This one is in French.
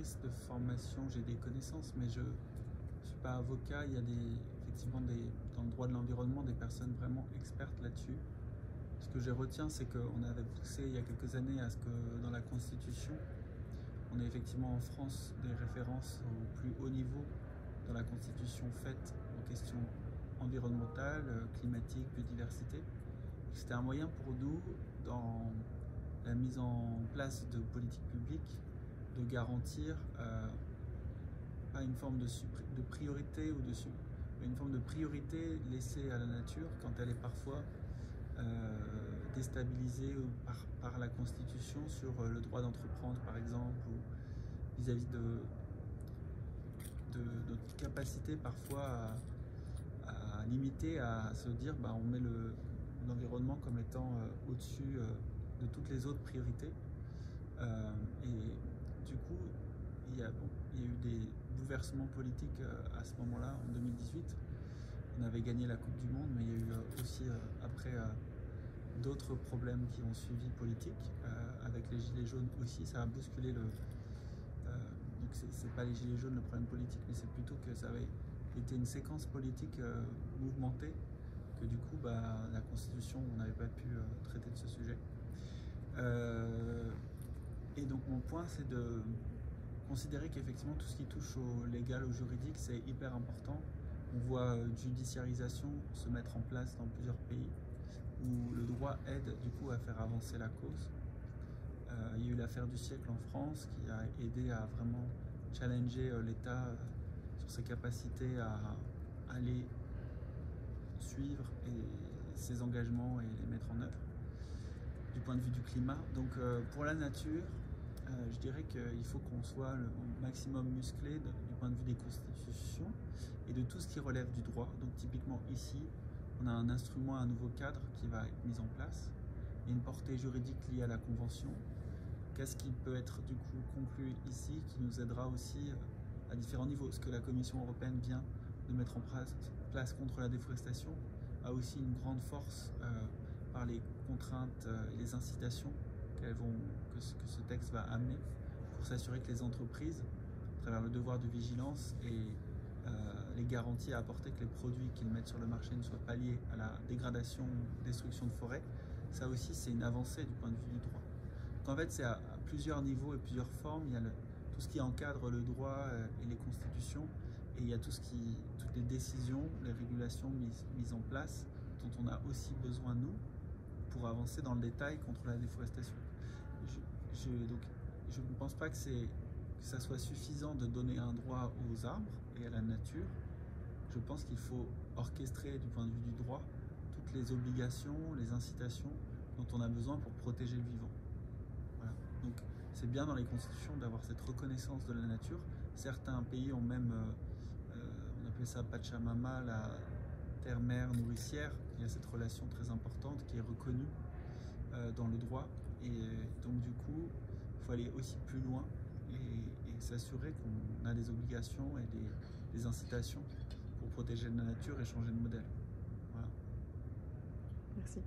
juriste de formation, j'ai des connaissances, mais je ne suis pas avocat. Il y a effectivement dans le droit de l'environnement des personnes vraiment expertes là-dessus. Ce que je retiens, c'est qu'on avait poussé il y a quelques années à ce que dans la Constitution, on ait effectivement en France des références au plus haut niveau dans la Constitution faite aux questions environnementales, climatiques, biodiversité. C'était un moyen pour nous, dans la mise en place de politiques publiques, de garantir pas une forme de priorité mais une forme de priorité laissée à la nature quand elle est parfois déstabilisée par la Constitution sur le droit d'entreprendre par exemple, ou vis-à-vis de notre capacité parfois à limiter, à se dire on met l'environnement comme étant au-dessus de toutes les autres priorités. Et du coup, il y a eu des bouleversements politiques à ce moment-là, en 2018. On avait gagné la Coupe du Monde, mais il y a eu aussi après d'autres problèmes qui ont suivi politiques, avec les Gilets jaunes aussi. Ça a bousculé donc c'est pas les Gilets jaunes le problème politique, mais c'est plutôt que ça avait été une séquence politique mouvementée, que du coup la Constitution, on n'avait pas pu traiter de ce sujet. Et donc mon point, c'est de considérer qu'effectivement tout ce qui touche au légal, au juridique, c'est hyper important. On voit une judiciarisation se mettre en place dans plusieurs pays où le droit aide du coup à faire avancer la cause. Il y a eu l'affaire du siècle en France qui a aidé à vraiment challenger l'État sur ses capacités à aller suivre ses engagements et les mettre en œuvre du point de vue du climat. Donc pour la nature, je dirais qu'il faut qu'on soit au maximum musclé du point de vue des constitutions et de tout ce qui relève du droit. Donc typiquement ici, on a un instrument, un nouveau cadre qui va être mis en place, et une portée juridique liée à la Convention. Qu'est-ce qui peut être du coup conclu ici, qui nous aidera aussi à différents niveaux? Ce que la Commission européenne vient de mettre en place contre la déforestation a aussi une grande force par les contraintes et les incitations que ce texte va amener, pour s'assurer que les entreprises, à travers le devoir de vigilance et les garanties à apporter que les produits qu'ils mettent sur le marché ne soient pas liés à la dégradation ou destruction de forêt, ça aussi c'est une avancée du point de vue du droit. Donc en fait c'est à plusieurs niveaux et plusieurs formes. Il y a tout ce qui encadre le droit et les constitutions, et il y a toutes les décisions, les régulations mises en place, dont on a aussi besoin nous pour avancer dans le détail contre la déforestation. Donc, je ne pense pas que ça soit suffisant de donner un droit aux arbres et à la nature. Je pense qu'il faut orchestrer du point de vue du droit toutes les obligations, les incitations dont on a besoin pour protéger le vivant. Voilà. Donc c'est bien dans les constitutions d'avoir cette reconnaissance de la nature. Certains pays ont même, on appelait ça Pachamama, la terre-mère nourricière. Il y a cette relation très importante qui est reconnue dans le droit. Et donc du coup, il faut aller aussi plus loin et s'assurer qu'on a des obligations et des incitations pour protéger la nature et changer de modèle. Voilà. Merci.